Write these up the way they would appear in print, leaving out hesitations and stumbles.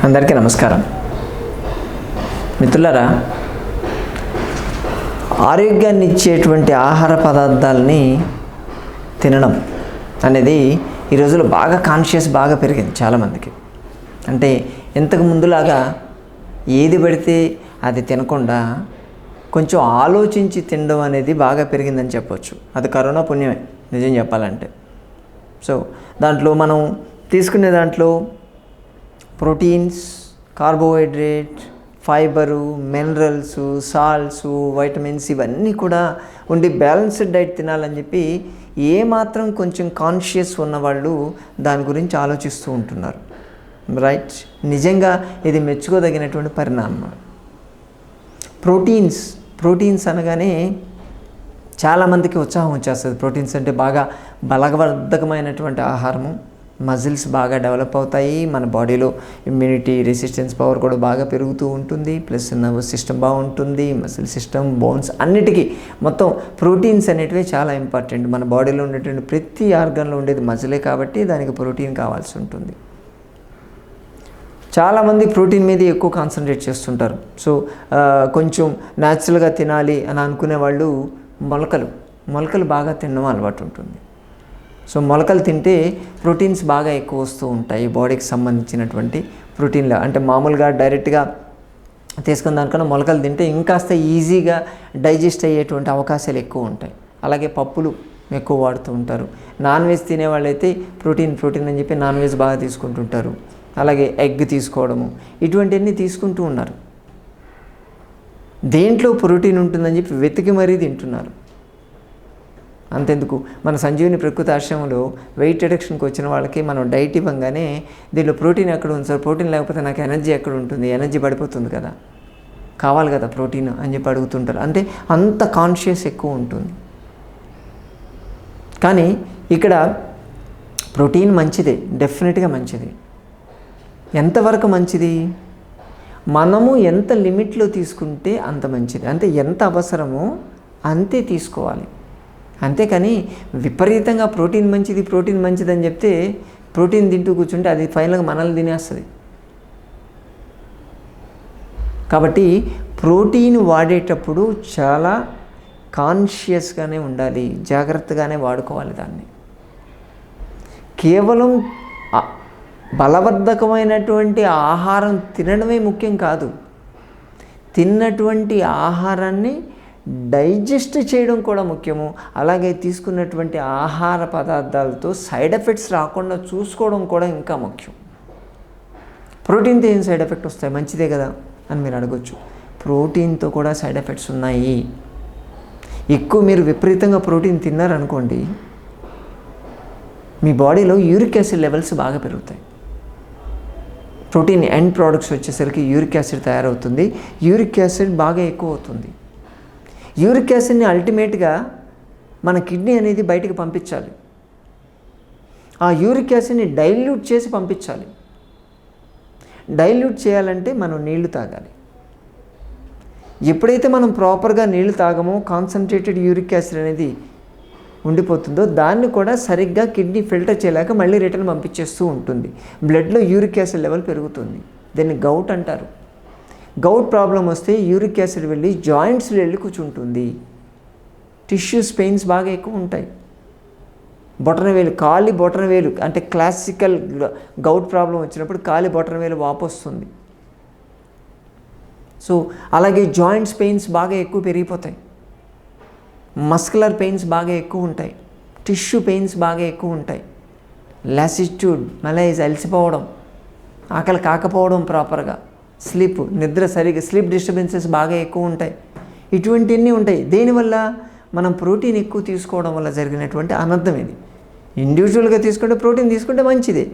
అందరికీ నమస్కారం. మిత్రులారా, ఆరోగ్యాన్ని ఇచ్చేటువంటి ఆహార పదార్థాలని తినడం అనేది ఈ రోజుల్లో బాగా బాగా పెరిగింది చాలామందికి. అంటే ఇంతకు ముందులాగా ఏది పడితే అది తినకుండా కొంచెం ఆలోచించి తినడం అనేది బాగా పెరిగిందని చెప్పవచ్చు. అది కరోనా పుణ్యమే నిజం చెప్పాలంటే. సో దాంట్లో మనం తీసుకునే దాంట్లో proteins, carbohydrate, fibre, minerals, salts, vitamins ఇవన్నీ కూడా ఉండి బ్యాలెన్స్డ్ డైట్ తినాలని చెప్పి ఏమాత్రం కొంచెం కాన్షియస్ ఉన్నవాళ్ళు దాని గురించి ఆలోచిస్తూ ఉంటున్నారు. రైట్, నిజంగా ఇది మెచ్చుకోదగినటువంటి పరిణామం. ప్రోటీన్స్ అనగానే చాలామందికి ఉత్సాహం వచ్చేస్తుంది. ప్రోటీన్స్ అంటే బాగా బలవర్ధకమైనటువంటి ఆహారము, మజిల్స్ బాగా డెవలప్ అవుతాయి, మన బాడీలో ఇమ్యూనిటీ, రెసిస్టెన్స్ పవర్ కూడా బాగా పెరుగుతూ ఉంటుంది, ప్లస్ నర్వస్ సిస్టమ్ బాగుంటుంది, మసిల్ సిస్టమ్, బోన్స్ అన్నిటికీ మొత్తం ప్రోటీన్స్ అనేటివి చాలా ఇంపార్టెంట్. మన బాడీలో ఉండేటువంటి ప్రతి ఆర్గన్లో ఉండేది మజిలే కాబట్టి దానికి ప్రోటీన్ కావాల్సి ఉంటుంది. చాలామంది ప్రోటీన్ మీద ఎక్కువ కాన్సన్ట్రేట్ చేస్తుంటారు. సో కొంచెం న్యాచురల్గా తినాలి అని అనుకునే వాళ్ళు మొలకలు బాగా తినడం అలవాటు ఉంటుంది. సో మొలకలు తింటే ప్రోటీన్స్ బాగా ఎక్కువ వస్తూ ఉంటాయి, బాడీకి సంబంధించినటువంటి ప్రోటీన్లు. అంటే మామూలుగా డైరెక్ట్గా తీసుకున్న దానికన్నా మొలకలు తింటే ఇంకాస్త ఈజీగా డైజెస్ట్ అయ్యేటువంటి అవకాశాలు ఎక్కువ ఉంటాయి. అలాగే పప్పులు ఎక్కువ వాడుతూ ఉంటారు. నాన్ వెజ్ తినే వాళ్ళైతే ప్రోటీన్ అని చెప్పి నాన్ వెజ్ బాగా తీసుకుంటుంటారు. అలాగే ఎగ్ తీసుకోవడము, ఇటువంటివన్నీ తీసుకుంటూ ఉన్నారు. దేంట్లో ప్రోటీన్ ఉంటుందని చెప్పి వెతికి మరీ తింటున్నారు. అంతెందుకు, మన సంజీవిని ప్రకృతి ఆశ్రమంలో వెయిట్ రిడక్షన్కి వచ్చిన వాళ్ళకి మనం డైట్ ఇవ్వగానే దీనిలో ప్రోటీన్ ఎక్కడ ఉంది సార్, ప్రోటీన్ లేకపోతే నాకు ఎనర్జీ ఎక్కడ ఉంటుంది, ఎనర్జీ పడిపోతుంది కదా, కావాలి కదా ప్రోటీన్ అని చెప్పి అడుగుతుంటారు. అంటే అంత కాన్షియస్ ఎక్కువ ఉంటుంది. కానీ ఇక్కడ ప్రోటీన్ మంచిదే, డెఫినెట్గా మంచిది. ఎంతవరకు మంచిది? మనము ఎంత లిమిట్లో తీసుకుంటే అంత మంచిది. అంటే ఎంత అవసరమో అంతే తీసుకోవాలి. అంతేకాని విపరీతంగా ప్రోటీన్ మంచిది అని చెప్తే ప్రోటీన్ తింటూ కూర్చుంటే అది ఫైనల్గా మనల్ని తినేస్తుంది. కాబట్టి ప్రోటీన్ వాడేటప్పుడు చాలా కాన్షియస్గానే ఉండాలి, జాగ్రత్తగానే వాడుకోవాలి దాన్ని. కేవలం బలవర్ధకమైనటువంటి ఆహారం తినడమే ముఖ్యం కాదు, తిన్నటువంటి ఆహారాన్ని డైజెస్ట్ చేయడం కూడా ముఖ్యము. అలాగే తీసుకున్నటువంటి ఆహార పదార్థాలతో సైడ్ ఎఫెక్ట్స్ రాకుండా చూసుకోవడం కూడా ఇంకా ముఖ్యం. ప్రోటీన్తో ఏం సైడ్ ఎఫెక్ట్ వస్తాయి, మంచిదే కదా అని మీరు అడగొచ్చు. ప్రోటీన్తో కూడా సైడ్ ఎఫెక్ట్స్ ఉన్నాయి. ఎక్కువ మీరు విపరీతంగా ప్రోటీన్ తిన్నారనుకోండి, మీ బాడీలో యూరిక్ యాసిడ్ లెవెల్స్ బాగా పెరుగుతాయి. ప్రోటీన్ ఎండ్ ప్రోడక్ట్స్ వచ్చేసరికి యూరిక్ యాసిడ్ తయారవుతుంది. యూరిక్ యాసిడ్ బాగా ఎక్కువ అవుతుంది. యూరిక్ యాసిడ్ని అల్టిమేట్గా మన కిడ్నీ అనేది బయటకు పంపించాలి. ఆ యూరిక్ యాసిడ్ని డైల్యూట్ చేసి పంపించాలి. డైల్యూట్ చేయాలంటే మనం నీళ్లు తాగాలి. ఎప్పుడైతే మనం ప్రాపర్గా నీళ్లు తాగమో కాన్సన్ట్రేటెడ్ యూరిక్ యాసిడ్ అనేది ఉండిపోతుందో దాన్ని కూడా సరిగ్గా కిడ్నీ ఫిల్టర్ చేయలేక మళ్ళీ రిటర్న్ పంపించేస్తూ ఉంటుంది. బ్లడ్లో యూరిక్ యాసిడ్ లెవెల్ పెరుగుతుంది. దీన్ని గౌట్ అంటారు. గౌట్ ప్రాబ్లం వస్తే యూరిక్ యాసిడ్ వెళ్ళి జాయింట్స్లో వెళ్ళి కూర్చుంటుంది. టిష్యూస్ పెయిన్స్ బాగా ఎక్కువ ఉంటాయి. కాలి బొటనవేలు అంటే క్లాసికల్ గౌట్ ప్రాబ్లం వచ్చినప్పుడు కాలి బొటనవేలు వాపు వస్తుంది. సో అలాగే జాయింట్స్ పెయిన్స్ బాగా ఎక్కువ పెరిగిపోతాయి. మస్కులర్ పెయిన్స్ బాగా ఎక్కువ ఉంటాయి. టిష్యూ పెయిన్స్ బాగా ఎక్కువ ఉంటాయి. లాసిట్యూడ్, మలైజ్, అలసిపోవడం, ఆకలి కాకపోవడం, ప్రాపర్గా నిద్ర సరిగా స్లీప్ డిస్టర్బెన్సెస్ బాగా ఎక్కువ ఉంటాయి. ఇటువంటివన్నీ ఉంటాయి. దేనివల్ల? మనం ప్రోటీన్ ఎక్కువ తీసుకోవడం వల్ల జరిగినటువంటి అనర్థం ఇది. ఇండివిజువల్గా తీసుకుంటే ప్రోటీన్ తీసుకుంటే మంచిదే.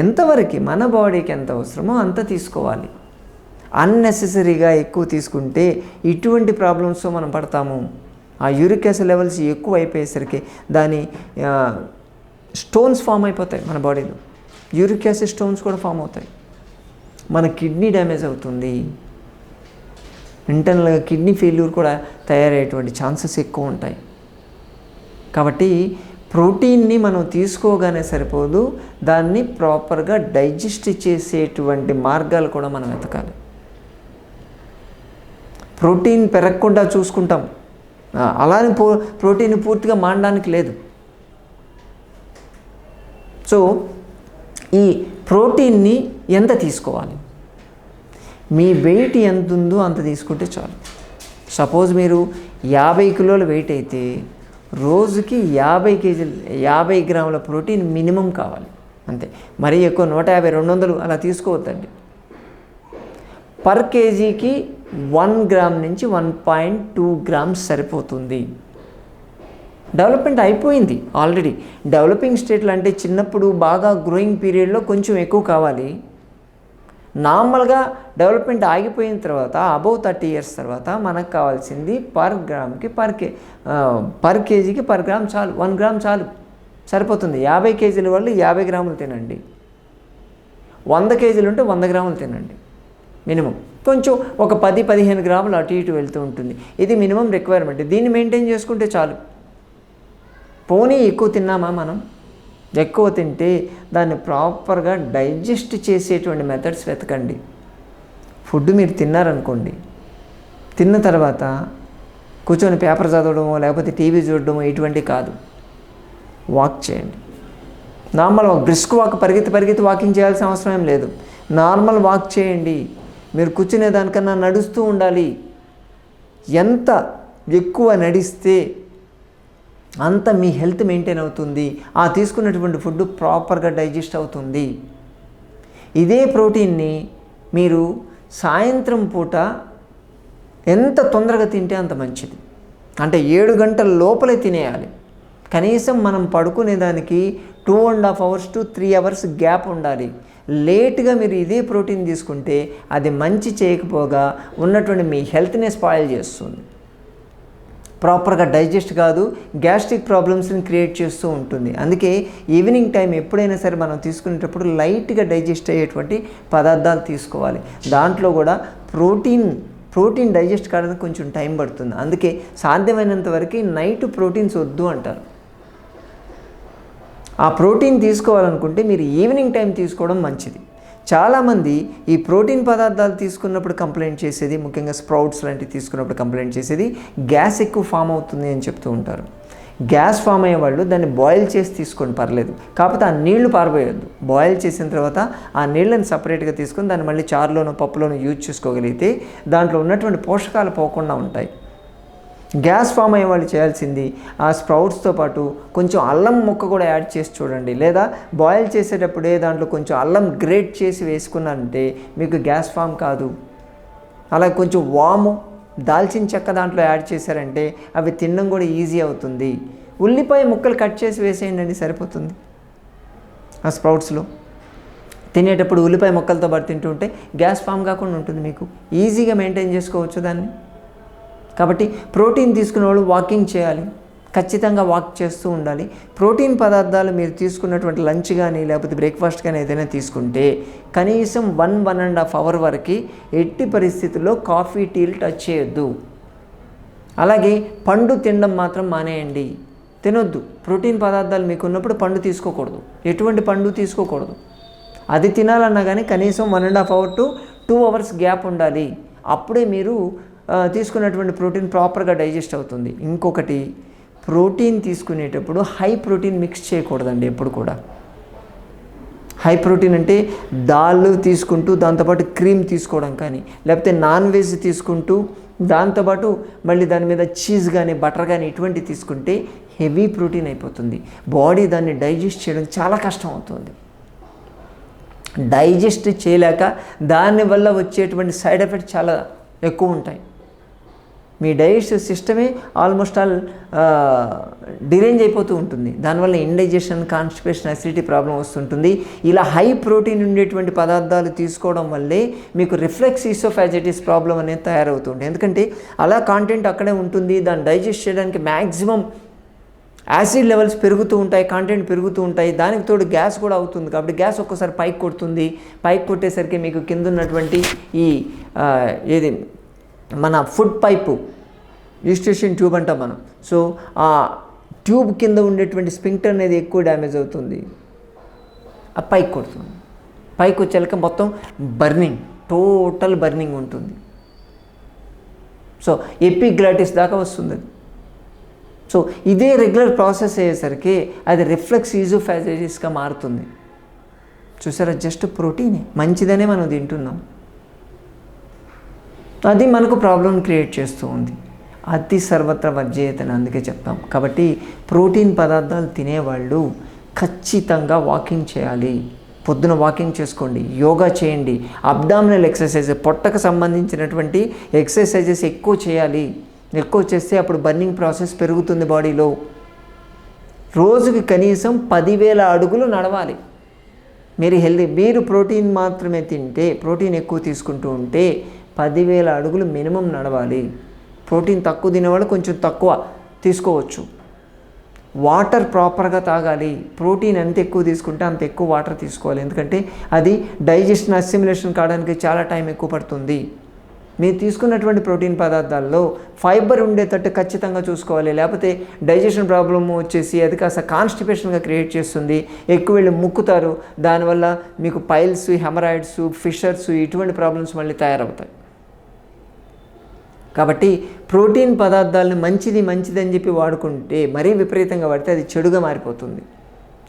ఎంతవరకు మన బాడీకి ఎంత అవసరమో అంత తీసుకోవాలి. అన్నెసెసరీగా ఎక్కువ తీసుకుంటే ఇటువంటి ప్రాబ్లమ్స్తో మనం పడతాము. ఆ యూరిక్ యాసిడ్ లెవెల్స్ ఎక్కువ అయిపోయేసరికి దాని స్టోన్స్ ఫామ్ అయిపోతాయి. మన బాడీలో యూరిక్ యాసిడ్ స్టోన్స్ కూడా ఫామ్ అవుతాయి. మన కిడ్నీ డ్యామేజ్ అవుతుంది. ఇంటర్నల్గా కిడ్నీ ఫెయిల్యూర్ కూడా తయారయ్యేటువంటి ఛాన్సెస్ ఎక్కువ ఉంటాయి. కాబట్టి ప్రోటీన్ని మనం తీసుకోగానే సరిపోదు, దాన్ని ప్రాపర్గా డైజెస్ట్ చేసేటువంటి మార్గాలు కూడా మనం వెతకాలి. ప్రోటీన్ పెరగకుండా చూసుకుంటాం, అలానే ప్రోటీన్ పూర్తిగా మానడానికి లేదు. సో ఈ ప్రోటీన్ని ఎంత తీసుకోవాలి? మీ వెయిట్ ఎంత ఉందో అంత తీసుకుంటే చాలు. సపోజ్ మీరు 50 కిలోల వెయిట్ అయితే రోజుకి 50 గ్రాముల ప్రోటీన్ మినిమం కావాలి, అంతే. మరీ ఎక్కువ 150, 200 అలా తీసుకోవద్దండి. పర్ కేజీకి 1 గ్రామ్ నుంచి 1.2 గ్రామ్స్ సరిపోతుంది. డెవలప్మెంట్ అయిపోయింది ఆల్రెడీ. డెవలపింగ్ స్టేట్లు అంటే చిన్నప్పుడు బాగా గ్రోయింగ్ పీరియడ్లో కొంచెం ఎక్కువ కావాలి. నార్మల్గా డెవలప్మెంట్ ఆగిపోయిన తర్వాత అబౌవ్ 30 ఇయర్స్ తర్వాత మనకు కావాల్సింది పర్ కేజీకి పర్ గ్రామ్ చాలు, 1 గ్రామ్ చాలు, సరిపోతుంది. 50 కేజీల వాళ్ళు 50 గ్రాములు తినండి, 100 కేజీలు ఉంటే 100 గ్రాములు తినండి మినిమం. కొంచెం ఒక 10-15 గ్రాములు అటు ఇటు వెళ్తూ ఉంటుంది. ఇది మినిమం రిక్వైర్మెంట్. దీన్ని మెయింటైన్ చేసుకుంటే చాలు. పోనీ ఎక్కువ తిన్నామా మనం? ఎక్కువ తింటే దాన్ని ప్రాపర్గా డైజెస్ట్ చేసేటువంటి మెథడ్స్ వెతకండి. ఫుడ్ మీరు తిన్నారనుకోండి, తిన్న తర్వాత కూర్చొని పేపర్ చదవడమో లేకపోతే టీవీ చూడడమో ఇటువంటి కాదు. వాక్ చేయండి. నార్మల్ వాక్, బ్రిస్క్ వాక్, పరిగెత్తి వాకింగ్ చేయాల్సిన అవసరం ఏం లేదు. నార్మల్ వాక్ చేయండి. మీరు కూర్చునే దానికన్నా నడుస్తూ ఉండాలి. ఎంత ఎక్కువ నడిస్తే అంత మీ హెల్త్ మెయింటైన్ అవుతుంది. ఆ తీసుకున్నటువంటి ఫుడ్ ప్రాపర్గా డైజెస్ట్ అవుతుంది. ఇదే ప్రోటీన్ని మీరు సాయంత్రం పూట ఎంత తొందరగా తింటే అంత మంచిది. అంటే 7 గంటల లోపలే తినేయాలి. కనీసం మనం పడుకునేదానికి 2.5 hours to 3 hours గ్యాప్ ఉండాలి. లేట్గా మీరు ఇదే ప్రోటీన్ తీసుకుంటే అది మంచి చేయకపోగా ఉన్నటువంటి మీ హెల్త్నే స్పాయిల్ చేస్తుంది. ప్రాపర్గా డైజెస్ట్ కాదు, గ్యాస్ట్రిక్ ప్రాబ్లమ్స్ని క్రియేట్ చేస్తూ ఉంటుంది. అందుకే ఈవినింగ్ టైం ఎప్పుడైనా సరే మనం తీసుకునేటప్పుడు లైట్గా డైజెస్ట్ అయ్యేటువంటి పదార్థాలు తీసుకోవాలి. దాంట్లో కూడా ప్రోటీన్ డైజెస్ట్ కావడానికి కొంచెం టైం పడుతుంది. అందుకే సాధ్యమైనంత వరకు నైట్ ప్రోటీన్స్ వద్దు అంటారు. ఆ ప్రోటీన్ తీసుకోవాలనుకుంటే మీరు ఈవినింగ్ టైం తీసుకోవడం మంచిది. చాలామంది ఈ ప్రోటీన్ పదార్థాలు తీసుకున్నప్పుడు కంప్లైంట్ చేసేది, ముఖ్యంగా స్ప్రౌట్స్ లాంటివి తీసుకున్నప్పుడు కంప్లైంట్ చేసేది గ్యాస్ ఎక్కువ ఫామ్ అవుతుంది అని చెప్తూ ఉంటారు. గ్యాస్ ఫామ్ అయ్యే వాళ్ళు దాన్ని బాయిల్ చేసి తీసుకోండి, పర్లేదు. కాకపోతే ఆ నీళ్లు పారబోయొద్దు. బాయిల్ చేసిన తర్వాత ఆ నీళ్ళని సపరేట్గా తీసుకొని దాన్ని మళ్ళీ చారులోనో పప్పులోనో యూజ్ చేసుకోగలిగితే దాంట్లో ఉన్నటువంటి పోషకాలు పోకుండా ఉంటాయి. గ్యాస్ ఫామ్ అయ్యే వాళ్ళు చేయాల్సింది ఆ స్ప్రౌట్స్తో పాటు కొంచెం అల్లం ముక్క కూడా యాడ్ చేసి చూడండి. లేదా బాయిల్ చేసేటప్పుడే దాంట్లో కొంచెం అల్లం గ్రేట్ చేసి వేసుకున్నారంటే మీకు గ్యాస్ ఫామ్ కాదు. అలాగే కొంచెం వాము, దాల్చిన చెక్క దాంట్లో యాడ్ చేశారంటే అవి తినడం కూడా ఈజీ అవుతుంది. ఉల్లిపాయ ముక్కలు కట్ చేసి వేసేయండి, సరిపోతుంది. ఆ స్ప్రౌట్స్లో తినేటప్పుడు ఉల్లిపాయ ముక్కలతో పాటు తింటుంటే గ్యాస్ ఫామ్ కాకుండా ఉంటుంది. మీకు ఈజీగా మెయింటైన్ చేసుకోవచ్చు దాన్ని. కాబట్టి ప్రోటీన్ తీసుకునే వాళ్ళు వాకింగ్ చేయాలి, ఖచ్చితంగా వాక్ చేస్తూ ఉండాలి. ప్రోటీన్ పదార్థాలు మీరు తీసుకున్నటువంటి లంచ్ కానీ లేకపోతే బ్రేక్ఫాస్ట్ కానీ ఏదైనా తీసుకుంటే కనీసం 1-1.5 hours వరకు ఎట్టి పరిస్థితుల్లో కాఫీ, టీలు టచ్ చేయొద్దు. అలాగే పండు తినడం మాత్రం మానేయండి, తినొద్దు. ప్రోటీన్ పదార్థాలు మీకు ఉన్నప్పుడు పండు తీసుకోకూడదు, ఎటువంటి పండు తీసుకోకూడదు. అది తినాలన్నా కానీ కనీసం 1.5 hours to 2 hours గ్యాప్ ఉండాలి. అప్పుడే మీరు తీసుకున్నటువంటి ప్రోటీన్ ప్రాపర్గా డైజెస్ట్ అవుతుంది. ఇంకొకటి, ప్రోటీన్ తీసుకునేటప్పుడు హై ప్రోటీన్ మిక్స్ చేయకూడదండి ఎప్పుడు కూడా. హై ప్రోటీన్ అంటే దాల్ తీసుకుంటూ దాంతోపాటు క్రీమ్ తీసుకోవడం కానీ, లేకపోతే నాన్ వెజ్ తీసుకుంటూ దాంతోపాటు మళ్ళీ దాని మీద చీజ్ కానీ బటర్ కానీ ఇటువంటివి తీసుకుంటే హెవీ ప్రోటీన్ అయిపోతుంది. బాడీ దాన్ని డైజెస్ట్ చేయడం చాలా కష్టం అవుతుంది. డైజెస్ట్ చేయలేక దానివల్ల వచ్చేటువంటి సైడ్ ఎఫెక్ట్స్ చాలా ఎక్కువ ఉంటాయి. మీ డైజెస్టివ్ సిస్టమే ఆల్మోస్ట్ ఆల్ డిరేంజ్ అయిపోతూ ఉంటుంది. దానివల్ల ఇండైజెషన్, కాన్స్టిపేషన్, అసిడిటీ ప్రాబ్లం వస్తుంటుంది. ఇలా హై ప్రోటీన్ ఉండేటువంటి పదార్థాలు తీసుకోవడం వల్లే మీకు రిఫ్లెక్స్ ఈసోఫాజిటిస్ ప్రాబ్లం అనేది తయారవుతుంది. ఎందుకంటే అలా కాంటెంట్ అక్కడే ఉంటుంది. దాన్ని డైజెస్ట్ చేయడానికి మ్యాక్సిమం యాసిడ్ లెవెల్స్ పెరుగుతూ ఉంటాయి, కాంటెంట్ పెరుగుతూ ఉంటాయి. దానికి తోడు గ్యాస్ కూడా అవుతుంది. కాబట్టి గ్యాస్ ఒక్కసారి పైకి కొడుతుంది. పైకి కొట్టేసరికి మీకు కింద ఉన్నటువంటి ఈ ఏది మన ఫుడ్ పైపు, ఈస్టేషన్ ట్యూబ్ అంటాం మనం. సో ఆ ట్యూబ్ కింద ఉండేటువంటి స్పింక్టర్ అనేది ఎక్కువ డ్యామేజ్ అవుతుంది, ఆ పైకి కొడుతుంది. పైకి వచ్చాక మొత్తం బర్నింగ్, టోటల్ బర్నింగ్ ఉంటుంది. సో ఎపిగ్లాటిస్ దాకా వస్తుంది అది. సో ఇదే రెగ్యులర్ ప్రాసెస్ అయ్యేసరికి అది రిఫ్లెక్స్ ఈజోఫాజిటిస్గా మారుతుంది. చూసారా, జస్ట్ ప్రోటీనే మంచిదనే మనం తింటున్నాం, అది మనకు ప్రాబ్లం క్రియేట్ చేస్తూ ఉంది. అతి సర్వత్ర వర్జేయతని అందుకే చెప్తాం. కాబట్టి ప్రోటీన్ పదార్థాలు తినేవాళ్ళు ఖచ్చితంగా వాకింగ్ చేయాలి. పొద్దున వాకింగ్ చేసుకోండి, యోగా చేయండి, అబ్డామినల్ ఎక్సర్సైజ్, పొట్టకు సంబంధించినటువంటి ఎక్సర్సైజెస్ ఎక్కువ చేయాలి. ఎక్కువ చేస్తే అప్పుడు బర్నింగ్ ప్రాసెస్ పెరుగుతుంది బాడీలో. రోజుకి కనీసం 10,000 అడుగులు నడవాలి. మీరు ప్రోటీన్ మాత్రమే తింటే, ప్రోటీన్ ఎక్కువ తీసుకుంటూ ఉంటే 10,000 అడుగులు మినిమం నడవాలి. ప్రోటీన్ తక్కువ తినేవాళ్ళు కొంచెం తక్కువ తీసుకోవచ్చు. వాటర్ ప్రాపర్గా తాగాలి. ప్రోటీన్ ఎంత ఎక్కువ తీసుకుంటే అంత ఎక్కువ వాటర్ తీసుకోవాలి, ఎందుకంటే అది డైజెషన్ అసిమిలేషన్ కావడానికి చాలా టైం ఎక్కువ పడుతుంది. మీరు తీసుకున్నటువంటి ప్రోటీన్ పదార్థాల్లో ఫైబర్ ఉండేటట్టు ఖచ్చితంగా చూసుకోవాలి, లేకపోతే డైజెషన్ ప్రాబ్లమ్ వచ్చేసి అది కాస్త కాన్స్టిపేషన్గా క్రియేట్ చేస్తుంది. ఎక్కువ వెళ్ళి ముక్కుతారు, దానివల్ల మీకు పైల్స్, హెమరాయిడ్స్, ఫిషర్స్ ఇటువంటి ప్రాబ్లమ్స్ మళ్ళీ తయారవుతాయి. కాబట్టి ప్రోటీన్ పదార్థాలను మంచిదని చెప్పి వాడుకుంటే, మరీ విపరీతంగా వాడితే అది చెడుగా మారిపోతుంది.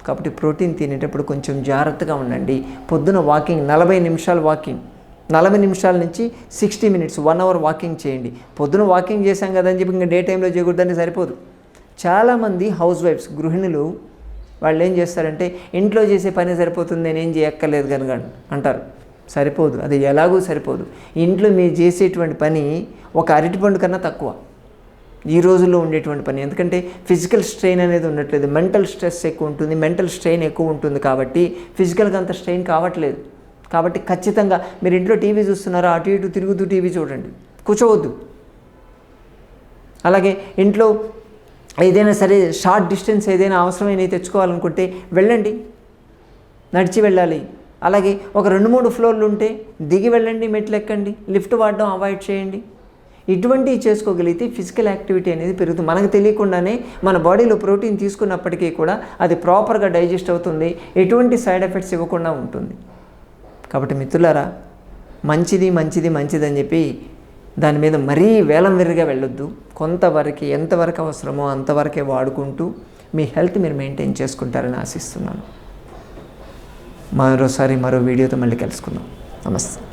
కాబట్టి ప్రోటీన్ తినేటప్పుడు కొంచెం జాగ్రత్తగా ఉండండి. పొద్దున వాకింగ్ 40 నిమిషాలు వాకింగ్, 40 నిమిషాల నుంచి 60 మినిట్స్ 1 అవర్ వాకింగ్ చేయండి. పొద్దున వాకింగ్ చేశాం కదని చెప్పి ఇంకా డే టైంలో చేయకూడదని సరిపోదు. చాలామంది హౌస్ వైఫ్స్, గృహిణులు, వాళ్ళు ఏం చేస్తారంటే ఇంట్లో చేసే పని సరిపోతుంది, నేనేం చేయక్కర్లేదు కనుక అంటారు. సరిపోదు, అది ఎలాగూ సరిపోదు. ఇంట్లో మీరు చేసేటువంటి పని ఒక అరటిపండు కన్నా తక్కువ ఈ రోజుల్లో ఉండేటువంటి పని. ఎందుకంటే ఫిజికల్ స్ట్రెయిన్ అనేది ఉండట్లేదు, మెంటల్ స్ట్రెస్ ఎక్కువ ఉంటుంది, మెంటల్ స్ట్రెయిన్ ఎక్కువ ఉంటుంది. కాబట్టి ఫిజికల్గా అంత స్ట్రెయిన్ కావట్లేదు. కాబట్టి ఖచ్చితంగా మీరు ఇంట్లో టీవీ చూస్తున్నారా, అటు ఇటు తిరుగుతూ టీవీ చూడండి, కూర్చోవద్దు. అలాగే ఇంట్లో ఏదైనా సరే షార్ట్ డిస్టెన్స్ ఏదైనా అవసరమైనవి తెచ్చుకోవాలనుకుంటే వెళ్ళండి, నడిచి వెళ్ళాలి. అలాగే ఒక 2-3 ఫ్లోర్లు ఉంటే దిగి వెళ్ళండి, మెట్లు ఎక్కండి, లిఫ్ట్ వాడడం అవాయిడ్ చేయండి. ఇటువంటివి చేసుకోగలిగితే ఫిజికల్ యాక్టివిటీ అనేది పెరుగుతుంది. మనకు తెలియకుండానే మన బాడీలో ప్రోటీన్ తీసుకున్నప్పటికీ కూడా అది ప్రాపర్గా డైజెస్ట్ అవుతుంది, ఎటువంటి సైడ్ ఎఫెక్ట్స్ ఇవ్వకుండా ఉంటుంది. కాబట్టి మిత్రులారా, మంచిది అని చెప్పి దాని మీద మరీ వేలం వెర్రిగా వెళ్ళొద్దు. కొంతవరకు ఎంతవరకు అవసరమో అంతవరకే వాడుకుంటూ మీ హెల్త్ మీరు మెయింటైన్ చేసుకుంటారని ఆశిస్తున్నాను. మరో వీడియోతో మళ్ళీ కలుసుకుందాం. నమస్తే.